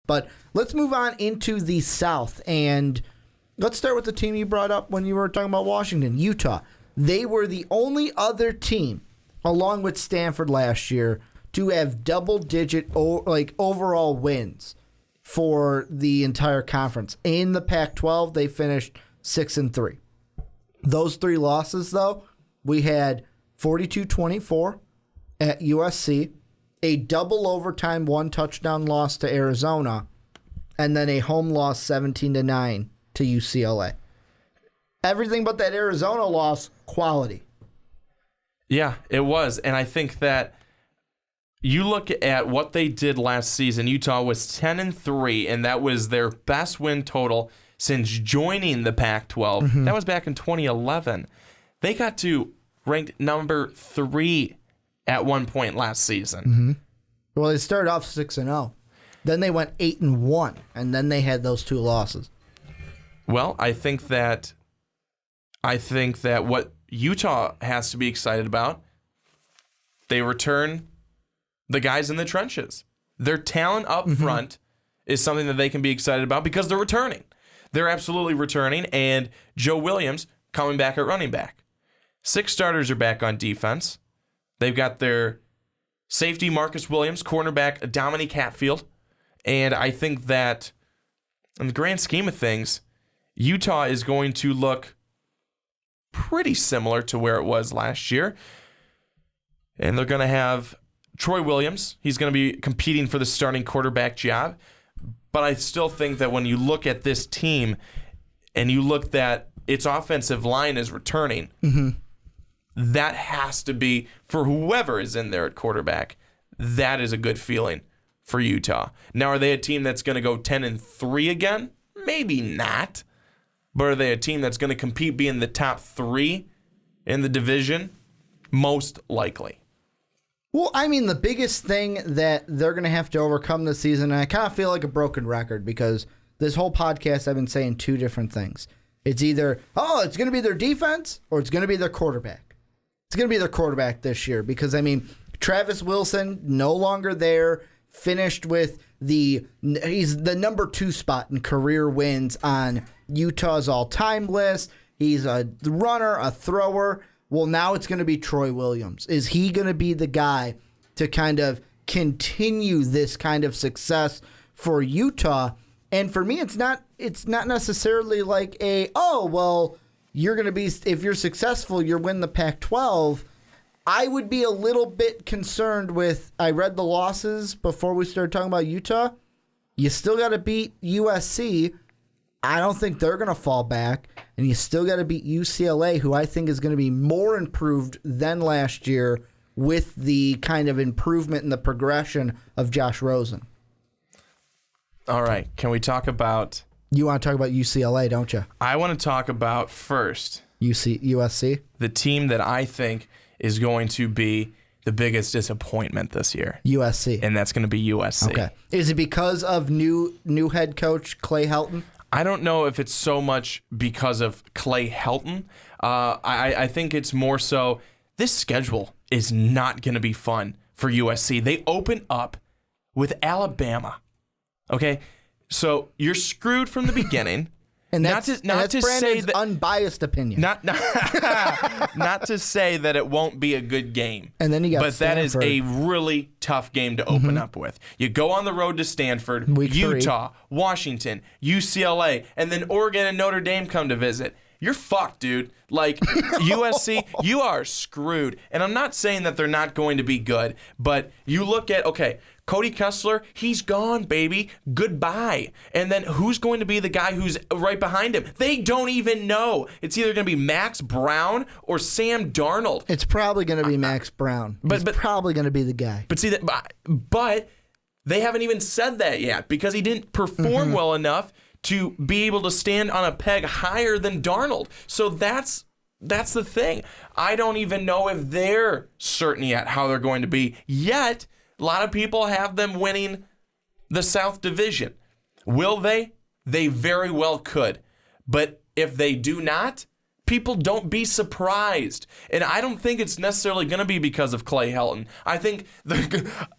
But let's move on into the South, and let's start with the team you brought up when you were talking about Washington, Utah. They were the only other team, along with Stanford last year, to have double-digit overall wins for the entire conference. In the Pac-12, they finished 6-3. Those three losses, though, we had 42-24 at USC, a double overtime one-touchdown loss to Arizona, and then a home loss 17-9 to UCLA. Everything but that Arizona loss, quality. Yeah, it was. And I think that you look at what they did last season. Utah was 10-3, and that was their best win total since joining the Pac-12. Mm-hmm. That was back in 2011. They got to ranked number 3 at one point last season. Mm-hmm. Well, they started off 6-0. Then they went 8-1, and then they had those 2 losses. Well, I think that what Utah has to be excited about, they return the guys in the trenches. Their talent up front is something that they can be excited about because they're returning. They're absolutely returning, and Joe Williams coming back at running back. 6 starters are back on defense. They've got their safety, Marcus Williams, cornerback, Dominique Hatfield, and I think that in the grand scheme of things, Utah is going to look pretty similar to where it was last year. And they're going to have Troy Williams. He's going to be competing for the starting quarterback job. But I still think that when you look at this team and you look that its offensive line is returning, that has to be, for whoever is in there at quarterback, that is a good feeling for Utah. Now, are they a team that's going to go 10-3 again? Maybe not. But are they a team that's going to compete being the top 3 in the division? Most likely. Well, I mean, the biggest thing that they're going to have to overcome this season, and I kind of feel like a broken record because this whole podcast I've been saying 2 different things. It's either, it's going to be their defense or it's going to be their quarterback. It's going to be their quarterback this year because, I mean, Travis Wilson, no longer there, finished with he's the number 2 spot in career wins on Utah's all-time list. He's a runner, a thrower. Well, now it's going to be Troy Williams. Is he going to be the guy to kind of continue this kind of success for Utah? And for me, it's not necessarily like you're going to be, if you're successful, you're win the Pac-12. I would be a little bit concerned with, I read the losses before we started talking about Utah. You still got to beat USC. I don't think they're going to fall back. And you still got to beat UCLA, who I think is going to be more improved than last year with the kind of improvement in the progression of Josh Rosen. All right. Can we talk about... You want to talk about UCLA, don't you? I want to talk about first... USC? The team that I think is going to be the biggest disappointment this year. USC. And that's going to be USC. Okay. Is it because of new head coach Clay Helton? I don't know if it's so much because of Clay Helton. I think it's more so this schedule is not going to be fun for USC. They open up with Alabama. Okay? So you're screwed from the beginning. And that's Brandon's unbiased opinion. Not to say that it won't be a good game. And then you got Stanford. That is a really tough game to open up with. You go on the road to Stanford, Week Utah, 3. Washington, UCLA, and then Oregon and Notre Dame come to visit. You're fucked, dude. Like, USC, you are screwed. And I'm not saying that they're not going to be good, but you look at, Cody Kessler, he's gone, baby. Goodbye. And then who's going to be the guy who's right behind him? They don't even know. It's either going to be Max Brown or Sam Darnold. It's probably going to be Max Brown. He's probably going to be the guy. But see that, but they haven't even said that yet because he didn't perform well enough to be able to stand on a peg higher than Darnold. So that's the thing. I don't even know if they're certain yet how they're going to be. Yet, a lot of people have them winning the South Division. Will they? They very well could. But if they do not, people don't be surprised. And I don't think it's necessarily going to be because of Clay Helton. I think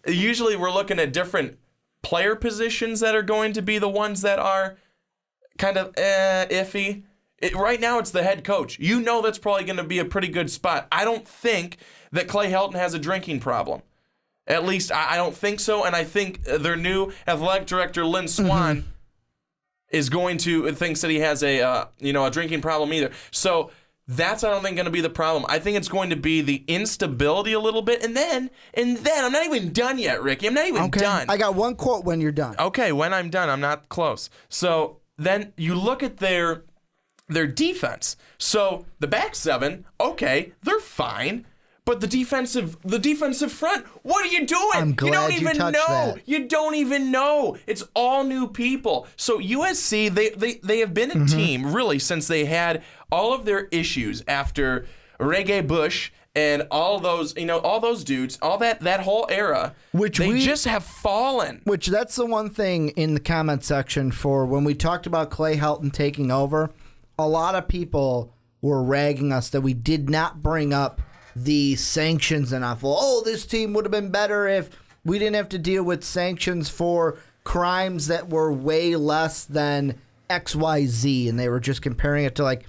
usually we're looking at different player positions that are going to be the ones that are kind of iffy. Right now, it's the head coach. You know that's probably going to be a pretty good spot. I don't think that Clay Helton has a drinking problem. At least, I don't think so. And I think their new athletic director, Lynn Swan, thinks that he has a drinking problem either. So that's, I don't think, going to be the problem. I think it's going to be the instability a little bit. And then, I'm not even done yet, Ricky. I'm not even done. I got one quote when you're done. Okay, when I'm done. I'm not close. So then you look at their defense. So the back seven, okay, they're fine. But the defensive front, what are you doing? I'm glad you don't even touched know. that. You don't even know. It's all new people. So USC, they have been a team really since they had all of their issues after Reggae Bush and all those dudes, all that whole era. They just have fallen. Which that's the one thing in the comment section for when we talked about Clay Helton taking over. A lot of people were ragging us that we did not bring up the sanctions enough. Well, this team would have been better if we didn't have to deal with sanctions for crimes that were way less than XYZ. And they were just comparing it to like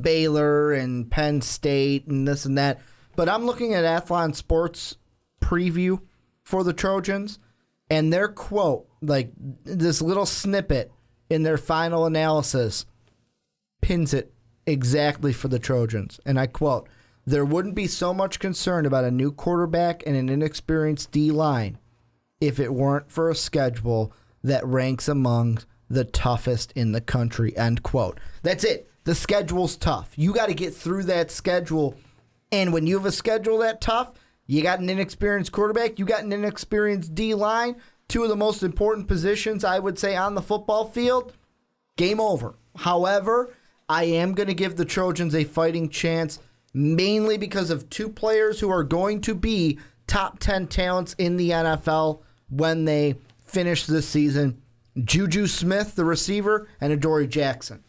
Baylor and Penn State and this and that. But I'm looking at Athlon Sports preview for the Trojans, and their quote, like this little snippet in their final analysis, pins it exactly for the Trojans. And I quote, "There wouldn't be so much concern about a new quarterback and an inexperienced D-line if it weren't for a schedule that ranks among the toughest in the country," end quote. That's it. The schedule's tough. You got to get through that schedule. And when you have a schedule that tough, you got an inexperienced quarterback, you got an inexperienced D-line, two of the most important positions, I would say, on the football field, game over. However, I am going to give the Trojans a fighting chance, mainly because of two players who are going to be top 10 talents in the NFL when they finish this season. Juju Smith, the receiver, and Adoree Jackson.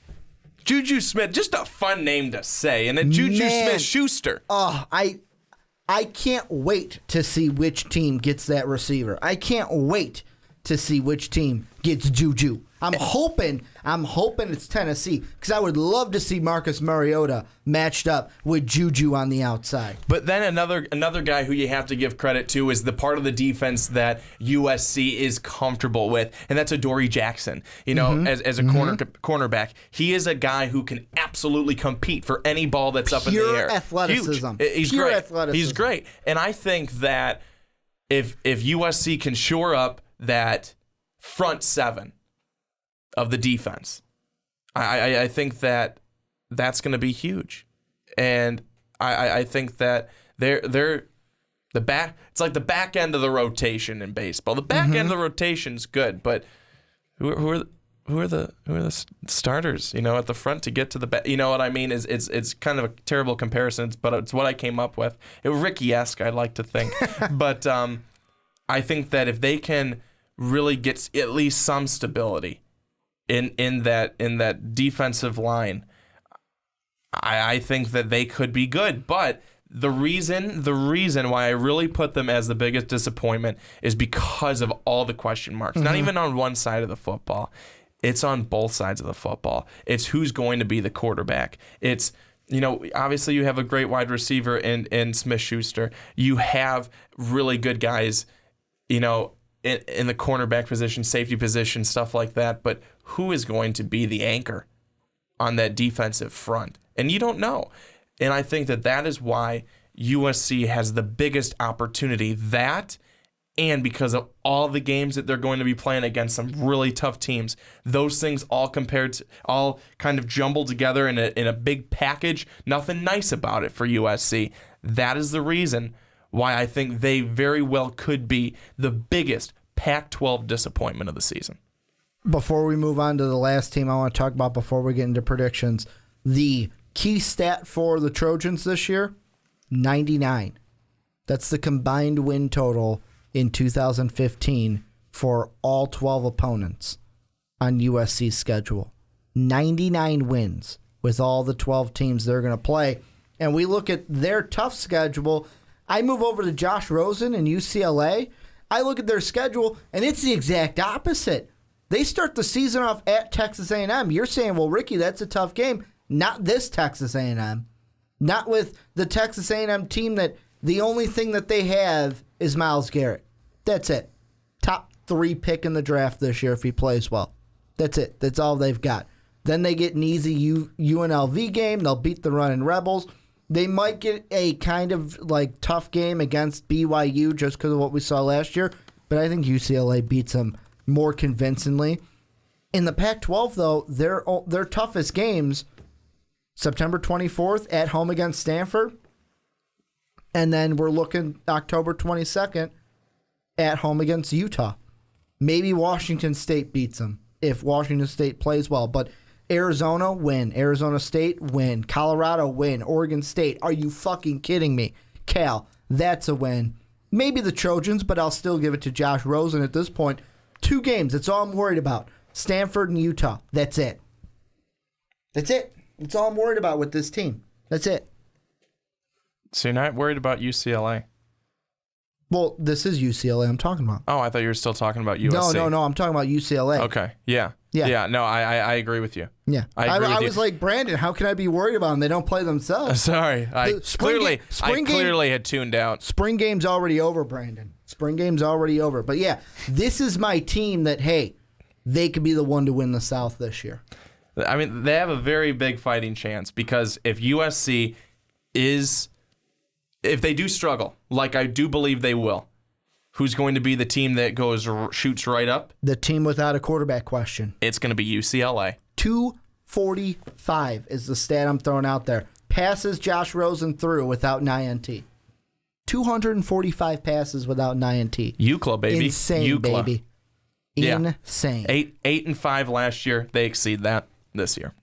Juju Smith, just a fun name to say, and a Juju Smith-Schuster. Oh, I can't wait to see which team gets that receiver. I can't wait to see which team gets Juju. I'm hoping it's Tennessee, because I would love to see Marcus Mariota matched up with Juju on the outside. But then another guy who you have to give credit to is the part of the defense that USC is comfortable with, and that's Adoree Jackson. As a cornerback, he is a guy who can absolutely compete for any ball that's up in the air. Athleticism. He's Pure great. athleticism. He's great, and I think that if USC can shore up that front seven of the defense, I think that that's going to be huge, and I think that they're the back. It's like the back end of the rotation in baseball. The back end of the rotation's good, but who are the starters? At the front to get to the back. You know what I mean? It's kind of a terrible comparison, but it's what I came up with. It was Ricky-esque, I'd like to think, but I think that if they can really get at least some stability in that defensive line, I think that they could be good. But the reason why I really put them as the biggest disappointment is because of all the question marks. Not even on one side of the football. It's on both sides of the football. It's who's going to be the quarterback. It's, obviously you have a great wide receiver in Smith-Schuster. You have really good guys, in the cornerback position, safety position, stuff like that. But who is going to be the anchor on that defensive front? And you don't know. And I think that is why USC has the biggest opportunity. That, and because of all the games that they're going to be playing against some really tough teams, those things all kind of jumbled together in a big package. Nothing nice about it for USC. That is the reason why I think they very well could be the biggest Pac-12 disappointment of the season. Before we move on to the last team I want to talk about before we get into predictions, the key stat for the Trojans this year, 99. That's the combined win total in 2015 for all 12 opponents on USC's schedule. 99 wins with all the 12 teams they're going to play. And we look at their tough schedule. I move over to Josh Rosen in UCLA. I look at their schedule, and it's the exact opposite. They start the season off at Texas A&M. You're saying, well, Ricky, that's a tough game. Not this Texas A&M. Not with the Texas A&M team that the only thing that they have is Myles Garrett. That's it. Top 3 pick in the draft this year if he plays well. That's it. That's all they've got. Then they get an easy UNLV game. They'll beat the Running Rebels. They might get a kind of like tough game against BYU just because of what we saw last year, but I think UCLA beats them more convincingly. In the Pac-12, though, their toughest games, September 24th at home against Stanford, and then we're looking October 22nd at home against Utah. Maybe Washington State beats them if Washington State plays well, but Arizona, win. Arizona State, win. Colorado, win. Oregon State, are you fucking kidding me? Cal, that's a win. Maybe the Trojans, but I'll still give it to Josh Rosen at this point. 2 games, that's all I'm worried about. Stanford and Utah, that's it. That's it. That's all I'm worried about with this team. That's it. So you're not worried about UCLA? Well, this is UCLA I'm talking about. Oh, I thought you were still talking about USC. No, I'm talking about UCLA. Okay, yeah. No, I agree with you. Yeah, I agree with you. was like, Brandon, how can I be worried about them? They don't play themselves. Sorry, I clearly had tuned out. Spring game's already over, Brandon. Spring game's already over. But yeah, this is my team that, hey, they could be the one to win the South this year. I mean, they have a very big fighting chance because if USC if they do struggle, like I do believe they will, who's going to be the team that shoots right up? The team without a quarterback question. It's going to be UCLA. 245 is the stat I'm throwing out there. Passes Josh Rosen through without an INT. 245 passes without an INT. UCLA, baby. Insane, UCLA. baby. Yeah. Insane. 8-5 last year. They exceed that this year.